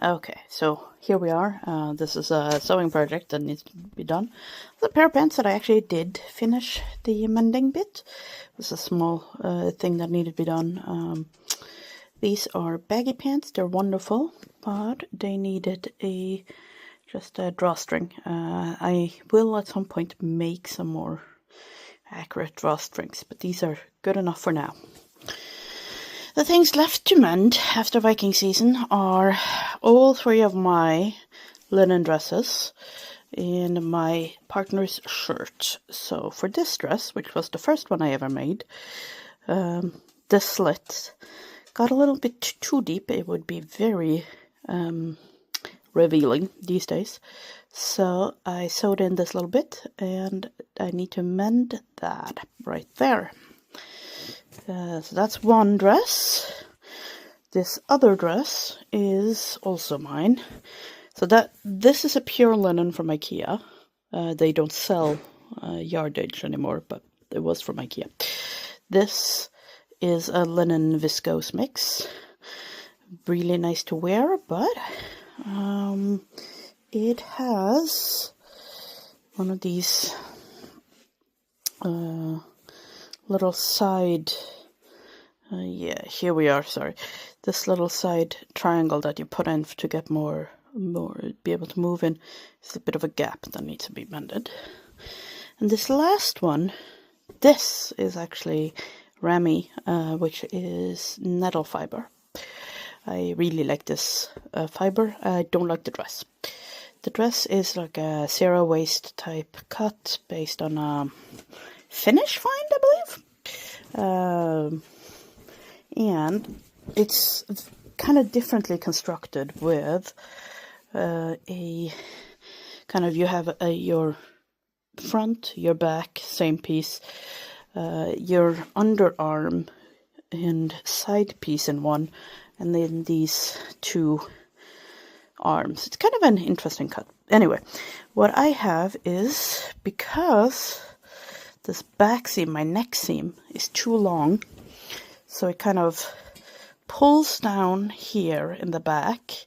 Okay, so here we are. This is a sewing project that needs to be done. The pair of pants that I actually did finish the mending bit. This is a small thing that needed to be done. These are baggy pants. They're wonderful, but they needed just a drawstring. I will at some point make some more accurate drawstrings, but these are good enough for now. The things left to mend after Viking season are all three of my linen dresses and my partner's shirt. So for this dress, which was the first one I ever made, the slit got a little bit too deep. It would be very revealing these days. So I sewed in this little bit and I need to mend that right there. So that's one dress. This other dress is also mine. So this is a pure linen from IKEA. They don't sell yardage anymore, but it was from IKEA. This is a linen viscose mix. Really nice to wear, but it has one of these little side, yeah, here we are, sorry. This little side triangle that you put in to get more, be able to move in. It's a bit of a gap that needs to be mended. And this last one, this is actually Rami, which is nettle fiber. I really like this fiber. I don't like the dress. The dress is like a zero waste type cut based on a Finnish find, I believe. And it's kind of differently constructed with a kind of, you have your front, your back, same piece, your underarm and side piece in one, and then these two arms. It's kind of an interesting cut. Anyway, what I have is, because this back seam, my neck seam, is too long, so it kind of pulls down here in the back,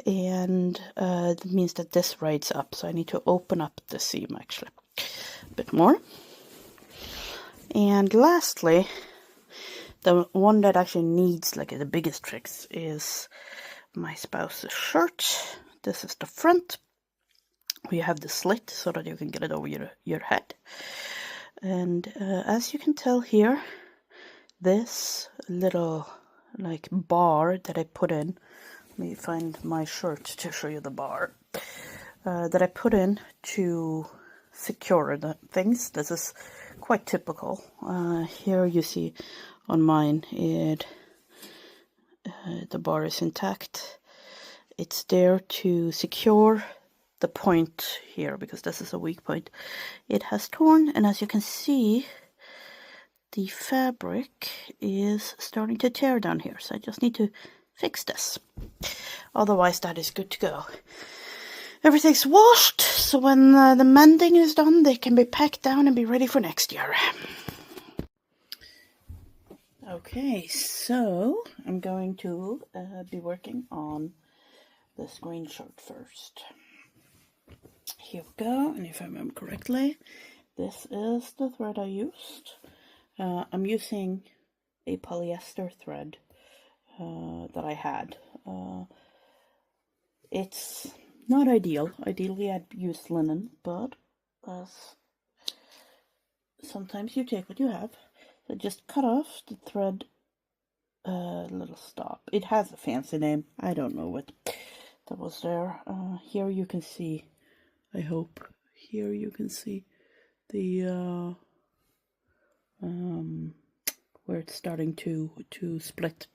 and it means that this rides up, so I need to open up the seam actually a bit more. And lastly, the one that actually needs like the biggest tricks is my spouse's shirt. This is the front. We have the slit so that you can get it over your head. And as you can tell here, this little like bar that I put in, let me find my shirt to show you the bar, that I put in to secure the things. This is quite typical. Here you see on mine, the bar is intact. It's there to secure the point here, because this is a weak point. It has torn, and as you can see, the fabric is starting to tear down here, so I just need to fix this. Otherwise, that is good to go. Everything's washed, so when the mending is done, they can be packed down and be ready for next year. Okay, so I'm going to be working on this green shirt first. Here we go, and if I remember correctly, this is the thread I used. I'm using a polyester thread that I had. It's not ideal. Ideally, I'd use linen, but sometimes you take what you have. So just cut off the thread little stop. It has a fancy name. I don't know what that was there. Here you can see, I hope, here you can see the where it's starting to split.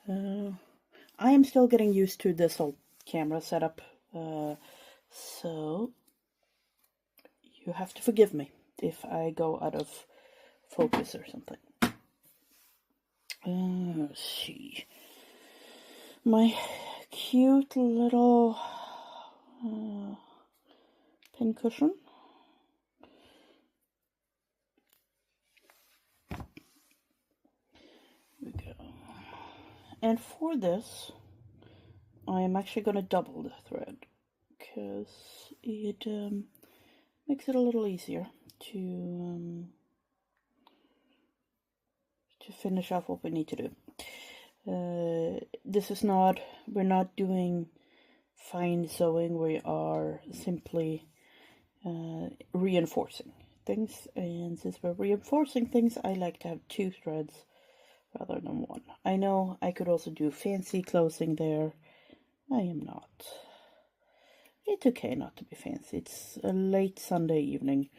I am still getting used to this whole camera setup, so you have to forgive me if I go out of focus or something. Let's see. My cute little pin cushion. Here we go. And for this, I am actually going to double the thread because it makes it a little easier to finish off what we need to do. We're not doing fine sewing, we are simply reinforcing things, and since we're reinforcing things, I like to have 2 threads rather than 1. I know I could also do fancy closing there. I am not. It's okay not to be fancy. It's a late Sunday evening.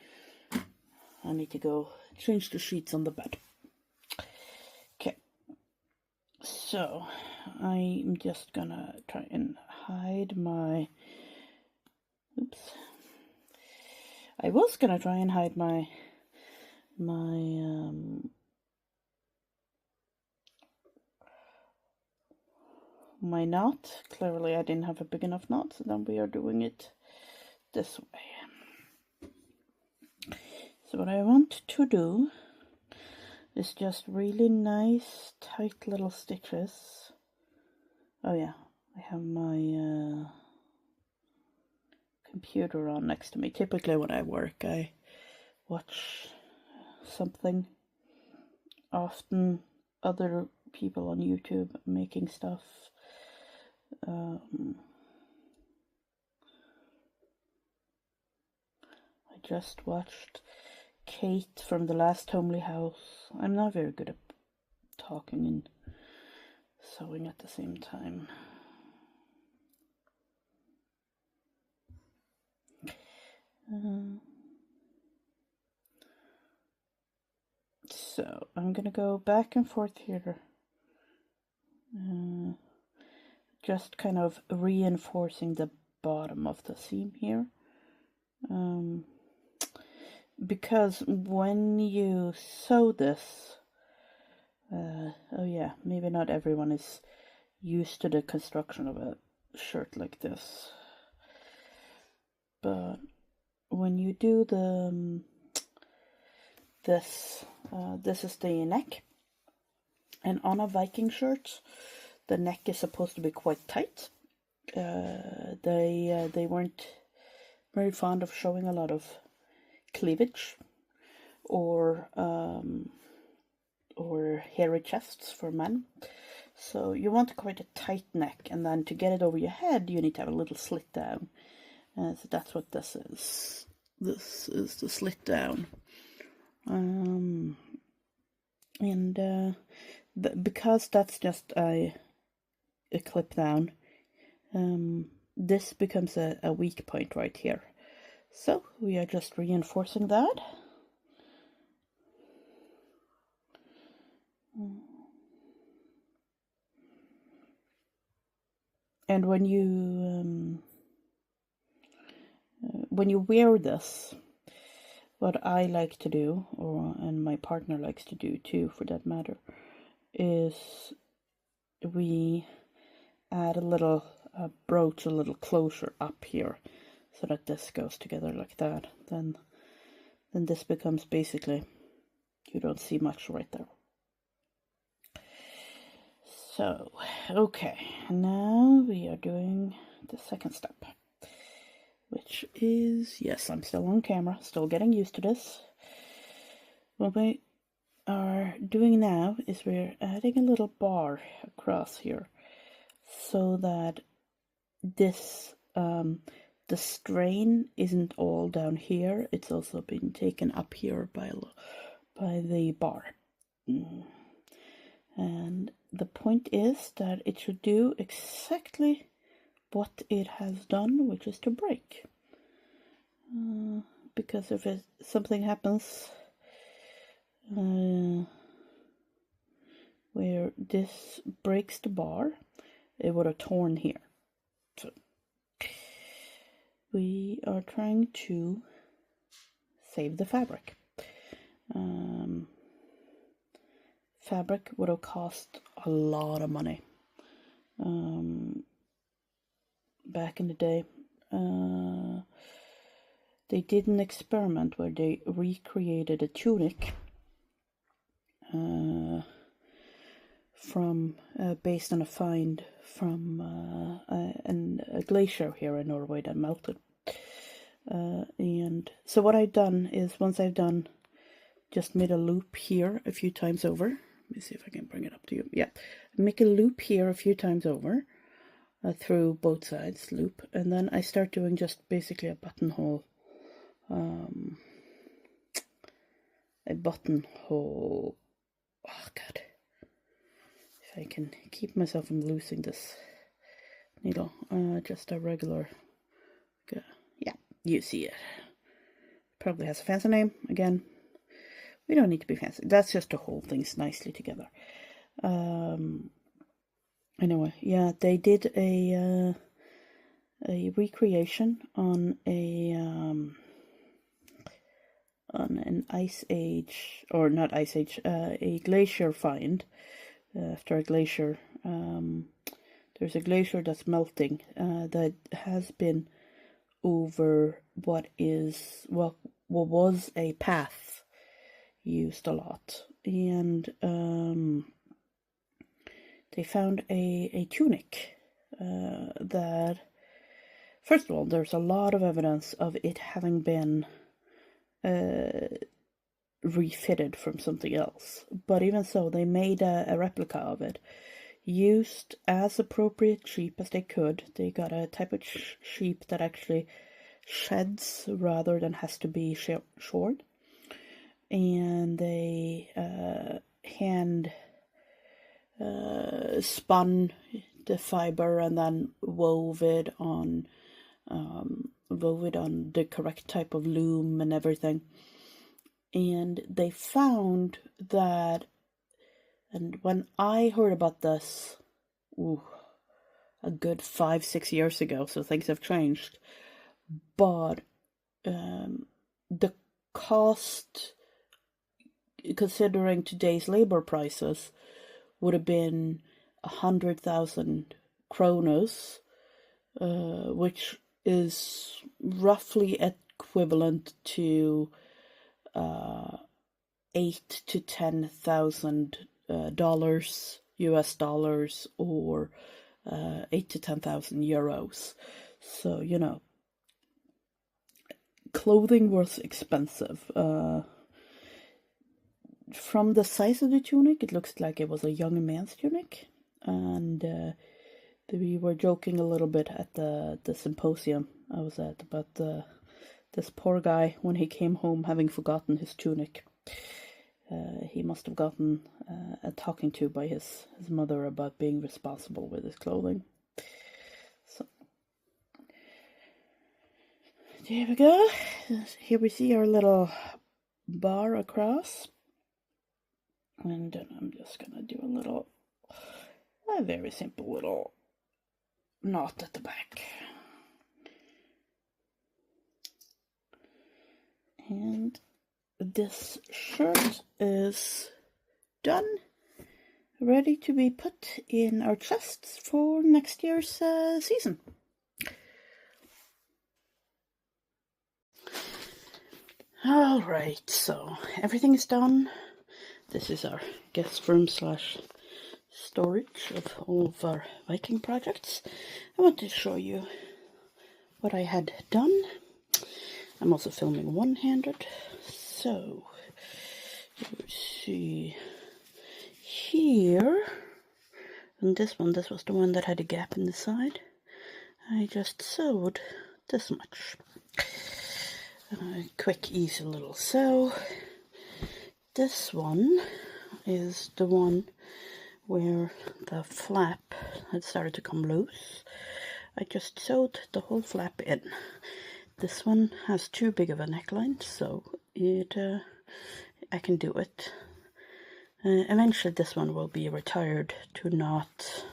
I need to go change the sheets on the bed. Okay, so I'm just gonna try and hide my, oops, I was gonna try and hide my my knot. Clearly I didn't have a big enough knot, so then we are doing it this way. So what I want to do is just really nice tight little stitches. Oh yeah, I have my computer on next to me. Typically when I work I watch something, often other people on YouTube making stuff. I just watched Kate from The Last Homely House. I'm not very good at talking and sewing at the same time. So I'm gonna go back and forth here, just kind of reinforcing the bottom of the seam here, because when you sew this, oh yeah, maybe not everyone is used to the construction of a shirt like this, but when you do the this is the neck, and on a Viking shirt the neck is supposed to be quite tight. They weren't very fond of showing a lot of cleavage or hairy chests for men, so you want quite a tight neck, and then to get it over your head you need to have a little slit down. So that's what this is. This is the slit down. Because that's just a clip down, this becomes a weak point right here. So we are just reinforcing that. And when you wear this, what I like to do, and my partner likes to do too for that matter, is we add a little brooch, a little closure up here, so that this goes together like that. Then this becomes basically, you don't see much right there. So, okay, now we are doing the second step, which is, yes, I'm still on camera, still getting used to this. What we are doing now is we're adding a little bar across here, so that this the strain isn't all down here, it's also been taken up here by the bar. And the point is that it should do exactly what it has done, which is to break. Because if something happens where this breaks the bar, it would have torn here. So we are trying to save the fabric. Fabric would have cost a lot of money back in the day. They did an experiment where they recreated a tunic from based on a find from a glacier here in Norway that melted. And so what I've done is, once I've done, just made a loop here a few times over. Let me see if I can bring it up to you. Yeah, make a loop here a few times over through both sides, loop, and then I start doing just basically a buttonhole. Oh god, if I can keep myself from losing this needle. Just a regular, yeah, you see it. Probably has a fancy name. Again, we don't need to be fancy. That's just to hold things nicely together. Anyway, yeah, they did a recreation on an ice age, or not ice age, a glacier find after a glacier. There's a glacier that's melting that has been over what was a path used a lot, and they found a tunic that, first of all, there's a lot of evidence of it having been refitted from something else, but even so, they made a replica of it, used as appropriate sheep as they could. They got a type of sheep that actually sheds rather than has to be shorn, and they hand spun the fiber and then wove it on the correct type of loom and everything. And they found that, and when I heard about this, a good 5-6 years ago, so things have changed, but the cost, considering today's labor prices, would have been 100,000 kronos, which is roughly equivalent to $8,000 to $10,000 US dollars, or 8,000 to 10,000 euros. So, you know, clothing was expensive. From the size of the tunic, it looks like it was a young man's tunic, and we were joking a little bit at the symposium I was at about this poor guy, when he came home having forgotten his tunic. He must have gotten a talking to by his mother about being responsible with his clothing. So there we go. Here we see our little bar across. And then I'm just gonna do a very simple little knot at the back. And this shirt is done, ready to be put in our chests for next year's season. Alright, so everything is done. This is our guest room / storage of all of our Viking projects. I want to show you what I had done. I'm also filming one-handed, so you see here, and this was the one that had a gap in the side. I just sewed this much. A quick, easy little sew. This one is the one where the flap had started to come loose. I just sewed the whole flap in. This one has too big of a neckline, so I can do it. Eventually this one will be retired to knot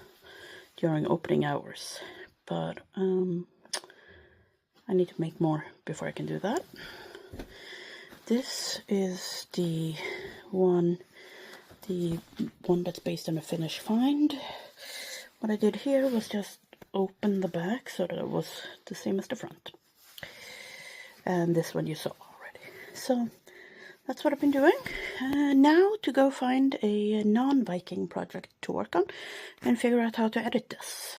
during opening hours, but I need to make more before I can do that. This is the one that's based on a Finnish find. What I did here was just open the back so that it was the same as the front. And this one you saw already. So that's what I've been doing. now to go find a non-Viking project to work on and figure out how to edit this.